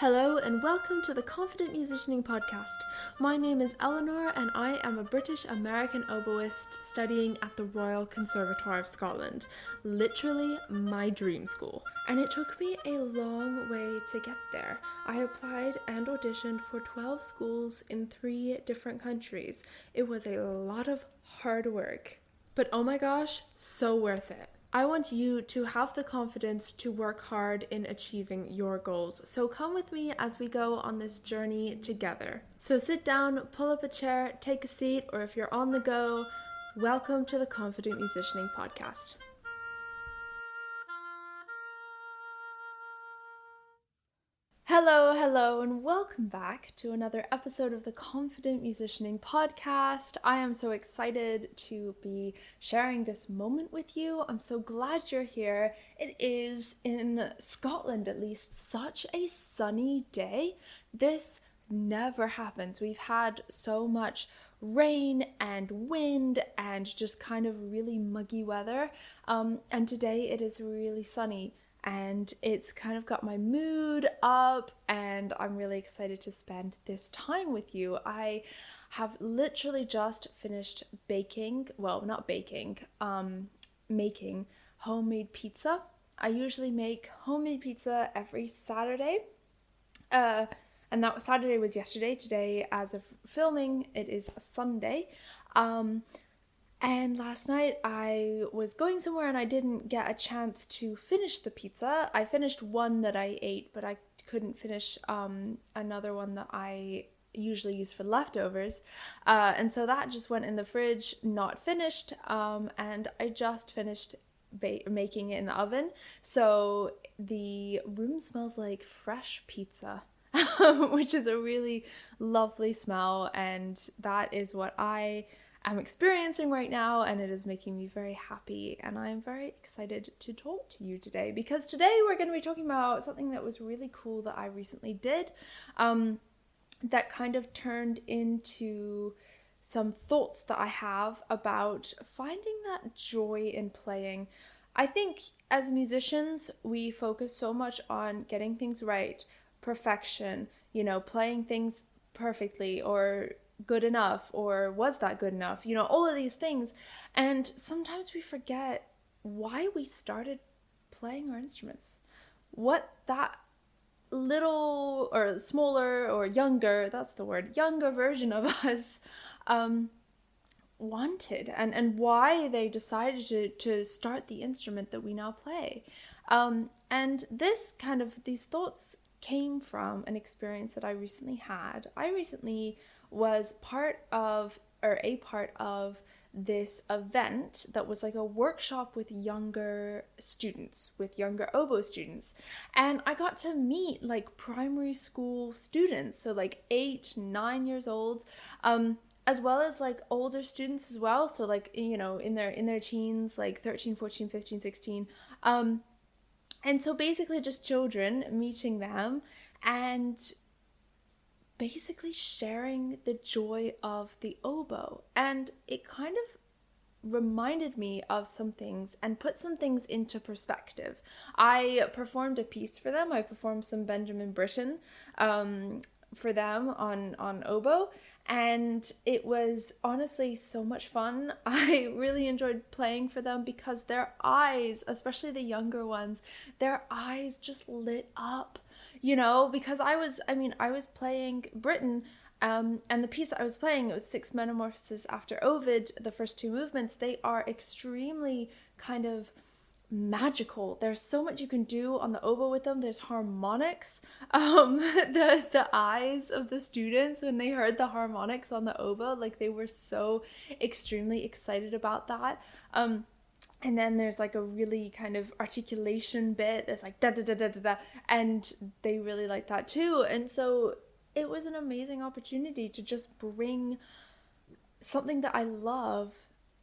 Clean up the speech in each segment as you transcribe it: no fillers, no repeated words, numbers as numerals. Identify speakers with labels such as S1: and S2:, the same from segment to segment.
S1: Hello and welcome to the Confident Musicianing Podcast. My name is Eleanor and I am a British American oboist studying at the Royal Conservatoire of Scotland. Literally my dream school. And it took me a long way to get there. I applied and auditioned for 12 schools in 3 different countries. It was a lot of hard work. But oh my gosh, so worth it. I want you to have the confidence to work hard in achieving your goals. So come with me as we go on this journey together. So sit down, pull up a chair, take a seat, or if you're on the go, welcome to the Confident Musicianing Podcast. Hello, and welcome back to another episode of the Confident Musicianing Podcast. I am so excited to be sharing this moment with you. I'm so glad you're here. It is, in Scotland at least, such a sunny day. This never happens. We've had so much rain and wind and just kind of really muggy weather. And today it is really sunny. And it's kind of got my mood up and I'm really excited to spend this time with you. I have literally just finished making homemade pizza. I usually make homemade pizza every Saturday. And that Saturday was yesterday. Today, as of filming, it is a Sunday. And last night I was going somewhere and I didn't get a chance to finish the pizza. I finished one that I ate, but I couldn't finish another one that I usually use for leftovers. And so that just went in the fridge, not finished. And I just finished making it in the oven. So the room smells like fresh pizza, which is a really lovely smell. And that is what I'm experiencing right now, and it is making me very happy, and I'm very excited to talk to you today because today we're going to be talking about something that was really cool that I recently did that kind of turned into some thoughts that I have about finding that joy in playing. I think as musicians we focus so much on getting things right, perfection, playing things perfectly or good enough, or was that good enough, all of these things, and sometimes we forget why we started playing our instruments, what that little or smaller or younger, that's the word, younger version of us wanted, and why they decided to start the instrument that we now play. And these thoughts came from an experience that I recently had. I recently was a part of this event that was like a workshop with younger oboe students. And I got to meet like primary school students, so like 8, 9 years old, as well as like older students as well. So like, in their teens, like 13, 14, 15, 16. And so basically just children, meeting them and basically sharing the joy of the oboe. And it kind of reminded me of some things and put some things into perspective. I performed a piece for them. I performed some Benjamin Britten for them on oboe. And it was honestly so much fun. I really enjoyed playing for them because their eyes, especially the younger ones, their eyes just lit up, because I was playing Britten, and the piece that I was playing, it was 6 Metamorphoses after Ovid. The first 2 movements, they are extremely kind of magical. There's so much you can do on the oboe with them. There's harmonics. The eyes of the students when they heard the harmonics on the oboe, like they were so extremely excited about that. And then there's like a really kind of articulation bit. There's like da da da da da da, and they really like that too. And so it was an amazing opportunity to just bring something that I love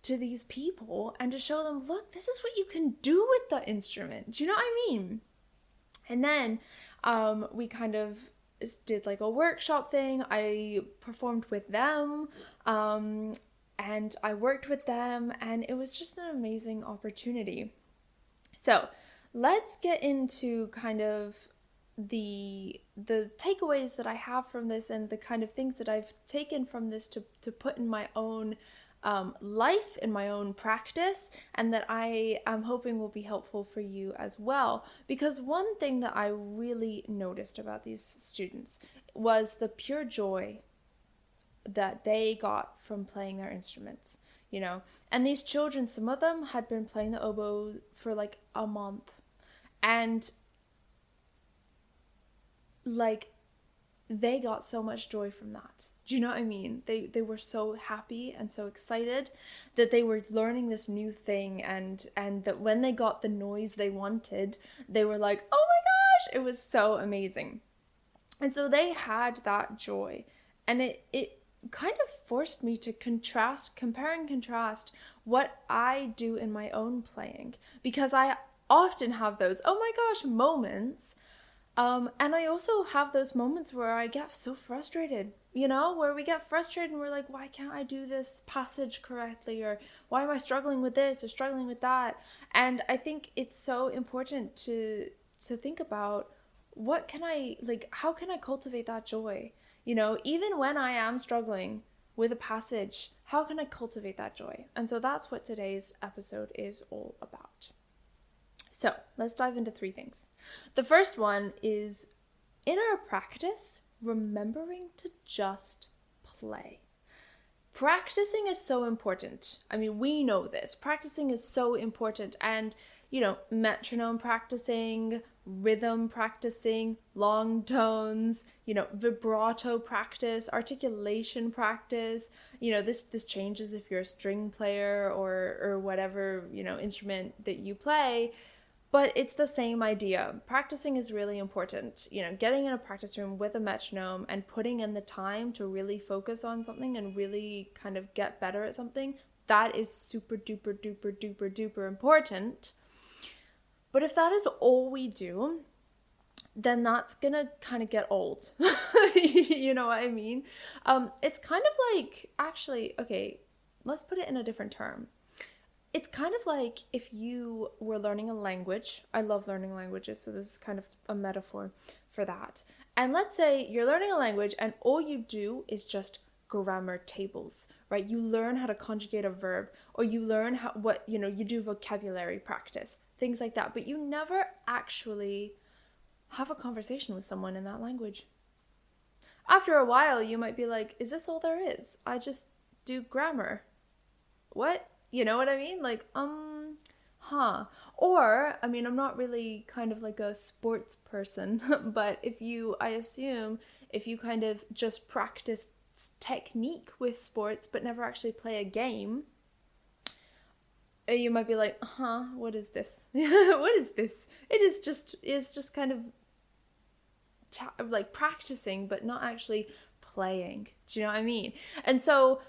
S1: to these people and to show them, look, this is what you can do with the instrument. Do you know what I mean? And then we kind of did like a workshop thing. I performed with them and I worked with them, and it was just an amazing opportunity. So let's get into kind of the takeaways that I have from this and the kind of things that I've taken from this to put in my own life, in my own practice, and that I am hoping will be helpful for you as well. Because one thing that I really noticed about these students was the pure joy that they got from playing their instruments, And these children, some of them had been playing the oboe for like a month. And like they got so much joy from that. Do you know what I mean? They were so happy and so excited that they were learning this new thing, and that when they got the noise they wanted, they were like, oh my gosh, it was so amazing. And so they had that joy, and it kind of forced me to compare and contrast what I do in my own playing, because I often have those oh my gosh moments, and I also have those moments where I get so frustrated, where we get frustrated and we're like, why can't I do this passage correctly, or why am I struggling with this or struggling with that? And I think it's so important to think about how can I cultivate that joy? Even when I am struggling with a passage, how can I cultivate that joy? And so that's what today's episode is all about. So let's dive into 3 things. The first one is, in our practice, remembering to just play. Practicing is so important. I mean, we know this. Practicing is so important. And, metronome practicing, rhythm practicing, long tones, vibrato practice, articulation practice. This changes if you're a string player or whatever, instrument that you play. But it's the same idea. Practicing is really important. Getting in a practice room with a metronome and putting in the time to really focus on something and really kind of get better at something, that is super duper duper duper duper important. But if that is all we do, then that's gonna kind of get old. You know what I mean? It's kind of like, actually, okay, let's put it in a different term. It's kind of like if you were learning a language. I love learning languages, so this is kind of a metaphor for that. And let's say you're learning a language and all you do is just grammar tables, right? You learn how to conjugate a verb, or you learn you do vocabulary practice, things like that. But you never actually have a conversation with someone in that language. After a while, you might be like, is this all there is? I just do grammar. What? You know what I mean? Like, Or, I mean, I'm not really kind of like a sports person, but I assume if you kind of just practice technique with sports, but never actually play a game, you might be like, what is this? What is this? It's just kind of like practicing, but not actually playing. Do you know what I mean? And so,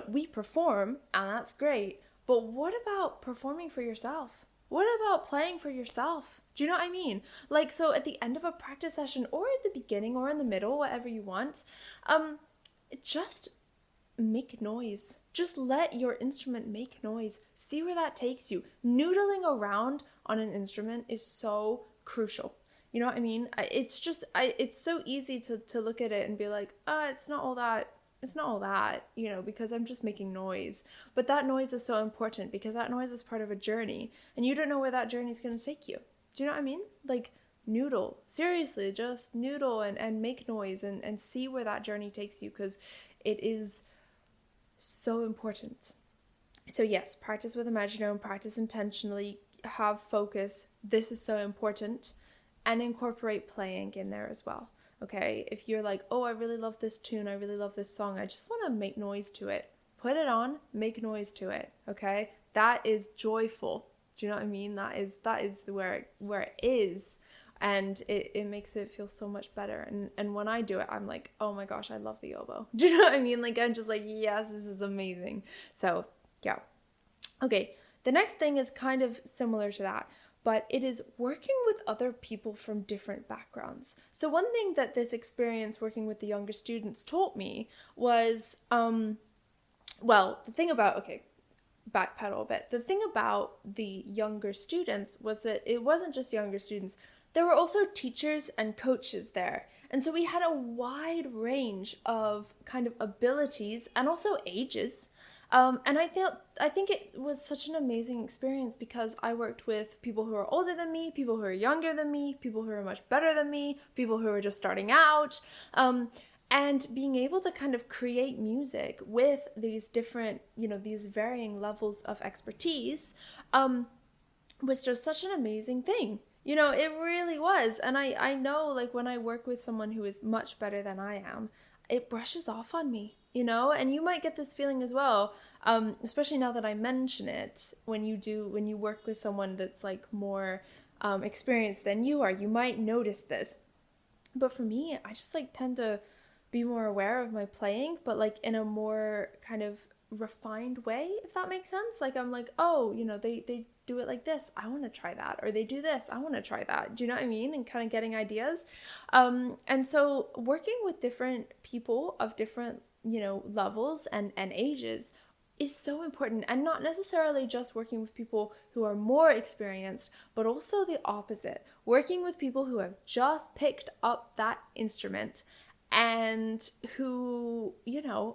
S1: we perform, and that's great. But what about performing for yourself? What about playing for yourself? Do you know what I mean? Like, so at the end of a practice session, or at the beginning, or in the middle, whatever you want, just make noise. Just let your instrument make noise. See where that takes you. Noodling around on an instrument is so crucial. You know what I mean? It's so easy to look at it and be like, it's not all that, because I'm just making noise. But that noise is so important, because that noise is part of a journey, and you don't know where that journey is going to take you. Do you know what I mean? Like, noodle. Seriously, just noodle and make noise and see where that journey takes you, because it is so important. So yes, practice with a metronome, practice intentionally, have focus. This is so important. And incorporate playing in there as well. Okay, if you're like, I really love this tune, I really love this song, I just want to make noise to it. Put it on, make noise to it. Okay, that is joyful. Do you know what I mean? That is where it is, and it makes it feel so much better. And when I do it, I'm like, oh my gosh, I love the oboe. Do you know what I mean? Like, I'm just like, yes, this is amazing. So yeah. Okay, the next thing is kind of similar to that, but it is working with other people from different backgrounds. So one thing that this experience working with the younger students taught me was, the thing about, backpedal a bit. The thing about the younger students was that it wasn't just younger students. there were also teachers and coaches there. And so we had a wide range of kind of abilities and also ages. And I think it was such an amazing experience because I worked with people who are older than me, people who are younger than me, people who are much better than me, people who are just starting out. And being able to kind of create music with these different, these varying levels of expertise, was just such an amazing thing. It really was. And I know, like, when I work with someone who is much better than I am, it brushes off on me, and you might get this feeling as well, especially now that I mention it. When you work with someone that's like more experienced than you are, you might notice this. But for me, I just like tend to be more aware of my playing, but like in a more kind of refined way, if that makes sense. Like, I'm like, oh, they do it like this, I want to try that. Or they do this, I want to try that. Do you know what I mean? And kind of getting ideas. And so working with different people of different, levels and ages is so important. And not necessarily just working with people who are more experienced, but also the opposite. Working with people who have just picked up that instrument and who,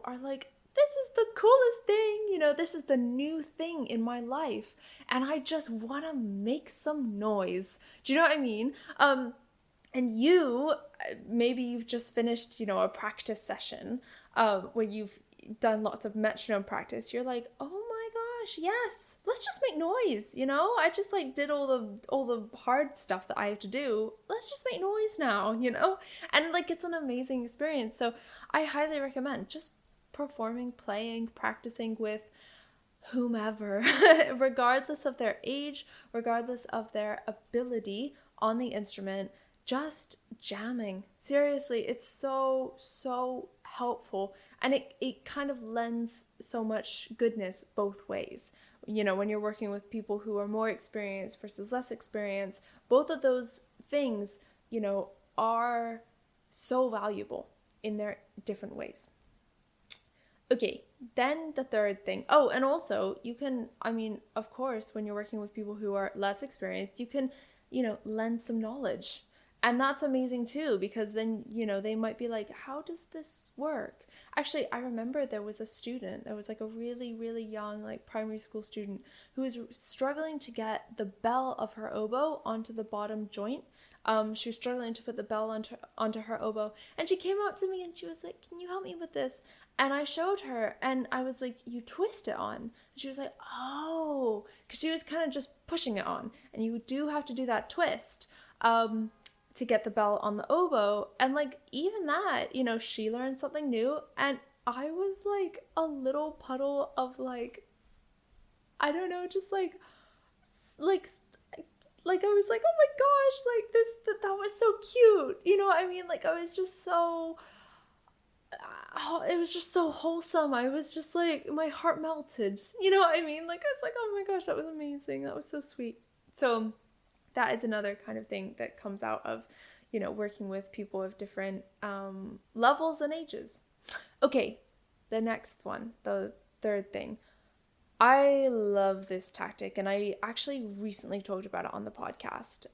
S1: are like, this is the coolest thing, this is the new thing in my life, and I just want to make some noise. Do you know what I mean? And maybe you've just finished, a practice session where you've done lots of metronome practice. You're like, oh my gosh, yes, let's just make noise. I just like did all the hard stuff that I have to do. Let's just make noise now. And like, it's an amazing experience. So I highly recommend just performing, playing, practicing with whomever, regardless of their age, regardless of their ability on the instrument, just jamming. Seriously, it's so helpful, and it kind of lends so much goodness both ways. When you're working with people who are more experienced versus less experienced, both of those things, are so valuable in their different ways. Okay, then the third thing. Oh, and also you can, of course, when you're working with people who are less experienced, you can, lend some knowledge. And that's amazing too, because then, they might be like, how does this work? Actually, I remember there was a student, there was like a really, really young, like primary school student who was struggling to get the bell of her oboe onto the bottom joint. She was struggling to put the bell onto her oboe, and she came up to me and she was like, can you help me with this? And I showed her, and I was like, you twist it on. And she was like, oh, because she was kind of just pushing it on, and you do have to do that twist to get the bell on the oboe. And like, even that, she learned something new, and I was like a little puddle of like, I don't know, just like I was like, oh my gosh, like that was so cute. You know what I mean? Like, I was just so, it was just so wholesome. I was just like, my heart melted. You know what I mean? Like, I was like, oh my gosh, that was amazing. That was so sweet. So that is another kind of thing that comes out of, working with people of different levels and ages. Okay, the next one, the third thing. I love this tactic, and I actually recently talked about it on the podcast,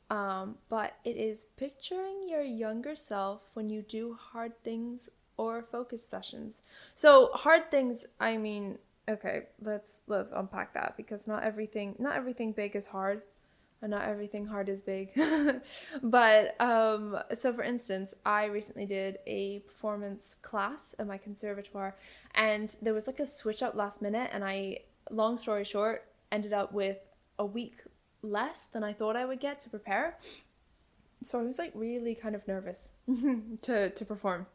S1: but it is picturing your younger self when you do hard things or focus sessions. So hard things, okay, let's unpack that, because not everything big is hard, and not everything hard is big. But so for instance, I recently did a performance class at my conservatoire, and there was like a switch up last minute, and long story short, ended up with a week less than I thought I would get to prepare. So I was like really kind of nervous to perform.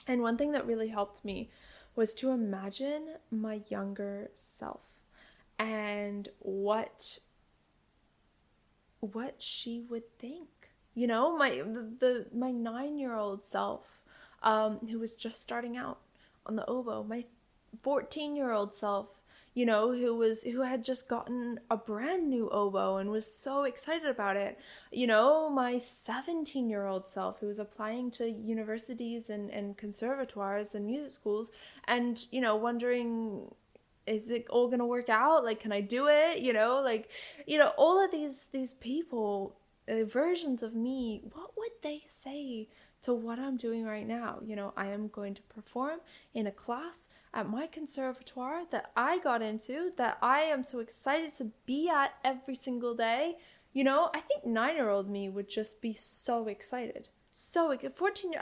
S1: And one thing that really helped me was to imagine my younger self and what she would think. My 9-year-old self who was just starting out on the oboe, my 14-year-old self, who had just gotten a brand new oboe and was so excited about it. My 17-year-old self who was applying to universities and conservatoires and music schools and, wondering, is it all gonna work out? Like, can I do it? All of these people, versions of me, what would they say to what I'm doing right now? You know, I am going to perform in a class at my conservatoire that I got into, that I am so excited to be at every single day. You know, I think 9-year-old me would just be so excited. So 14,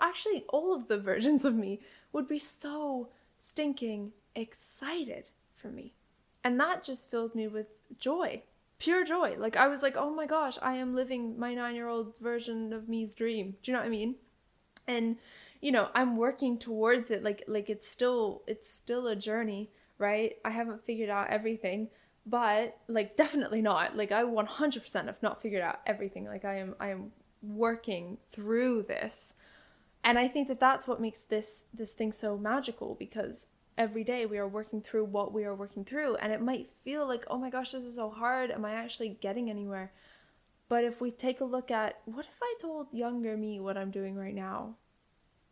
S1: actually all of the versions of me would be so stinking excited for me. And that just filled me with joy, pure joy. Like I was like, oh my gosh, I am living my 9-year-old version of me's dream. Do you know what I mean? And you know, I'm working towards it. Like it's still a journey, right? I haven't figured out everything, but like definitely not. Like I 100% have not figured out everything. Like I am working through this. And I think that that's what makes this thing so magical, because every day we are working through what we are working through, and it might feel like, oh my gosh, this is so hard. Am I actually getting anywhere? But if we take a look at, what if I told younger me what I'm doing right now?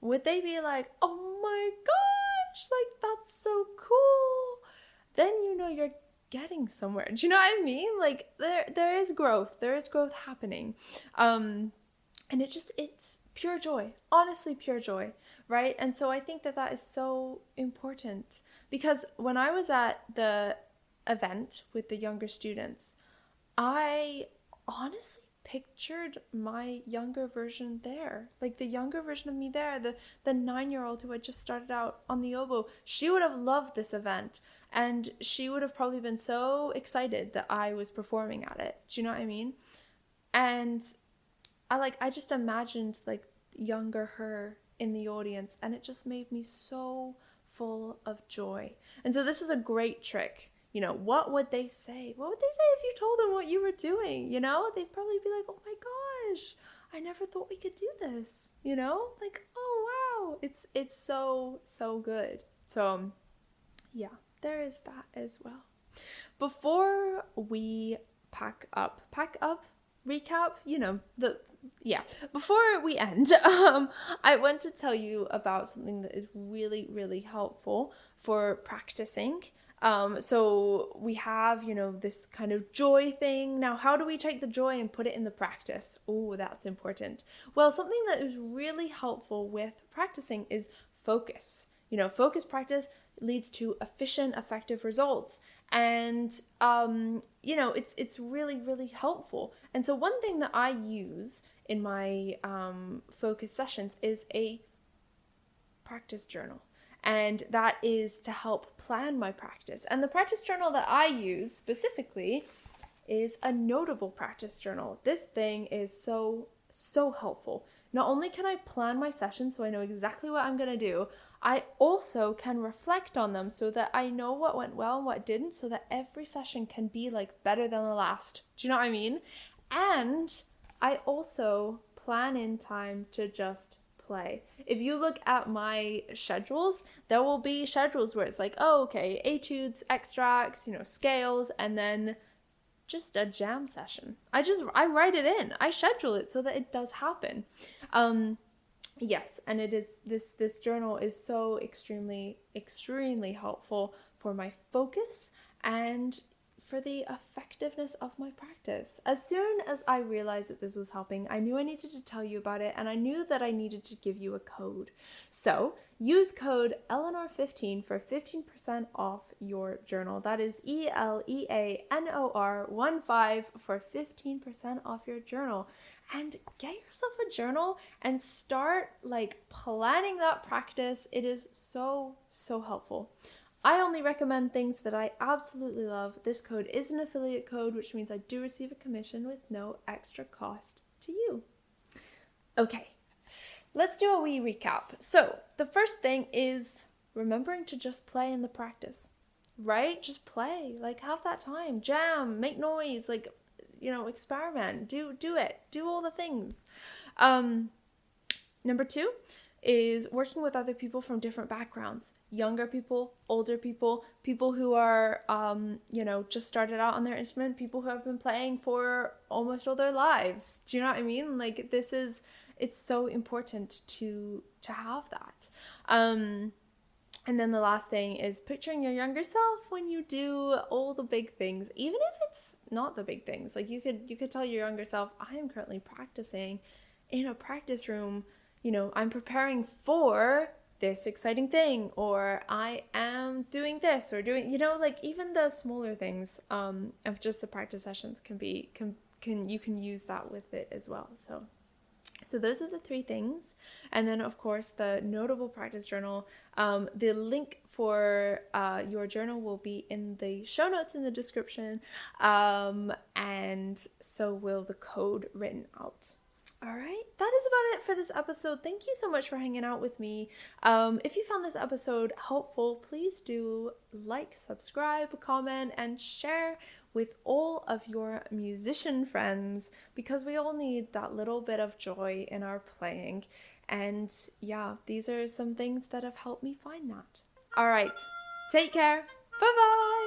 S1: Would they be like, oh my gosh, like that's so cool? Then you know you're getting somewhere. Do you know what I mean? Like there is growth. There is growth happening. And it's pure joy, honestly pure joy, right? And so I think that that is so important, because when I was at the event with the younger students, I honestly pictured my younger version there, like the younger version of me there, the 9-year-old who had just started out on the oboe. She would have loved this event, and she would have probably been so excited that I was performing at it. Do you know what I mean? And I just imagined like younger her in the audience, and it just made me so full of joy. And so this is a great trick. You know, what would they say? What would they say if you told them what you were doing? You know, they'd probably be like, oh my gosh, I never thought we could do this. You know, like, oh wow, it's so good. So yeah, there is that as well. Before we pack up, recap, you know, before we end, I want to tell you about something that is really, really helpful for practicing. So we have, you know, this kind of joy thing. Now, how do we take the joy and put it in the practice? Oh, that's important. Well, something that is really helpful with practicing is focus. You know, focus practice leads to efficient, effective results. And, you know, it's really, really helpful. And so one thing that I use in my focus sessions is a practice journal. And that is to help plan my practice. And the practice journal that I use specifically is a notable practice journal. This thing is so helpful. Not only can I plan my sessions so I know exactly what I'm going to do, I also can reflect on them so that I know what went well and what didn't, so that every session can be like better than the last. Do you know what I mean? And I also plan in time to just play. If you look at my schedules, there will be schedules where it's like, oh, okay, etudes, extracts, you know, scales, and then just a jam session. I write it in. I schedule it so that it does happen. Yes, and it is this journal is so extremely helpful for my focus and for the effectiveness of my practice. As soon as I realized that this was helping, I knew I needed to tell you about it, and I knew that I needed to give you a code. So use code Eleanor15 for 15% off your journal. That is ELEANOR15 for 15% off your journal. And get yourself a journal and start like planning that practice. It is so helpful. I only recommend things that I absolutely love. This code is an affiliate code, which means I do receive a commission with no extra cost to you. Okay, let's do a wee recap. So the first thing is remembering to just play in the practice, right? Just play, like have that time, jam, make noise, like, you know, experiment, do it, do all the things. Number 2 is working with other people from different backgrounds, younger people, older people, people who are, you know, just started out on their instrument, people who have been playing for almost all their lives. Do you know what I mean? Like it's so important to have that. And then the last thing is picturing your younger self when you do all the big things, even if it's not the big things. Like you could tell your younger self, I am currently practicing in a practice room. I'm preparing for this exciting thing, or I am doing this, or doing, like even the smaller things of just the practice sessions you can use that with it as well. So those are the 3 things. And then, of course, the notable practice journal. The link for your journal will be in the show notes in the description. And so will the code written out. All right, that is about it for this episode. Thank you so much for hanging out with me. If you found this episode helpful, please do like, subscribe, comment, and share with all of your musician friends, because we all need that little bit of joy in our playing. And yeah, these are some things that have helped me find that. All right, take care. Bye-bye.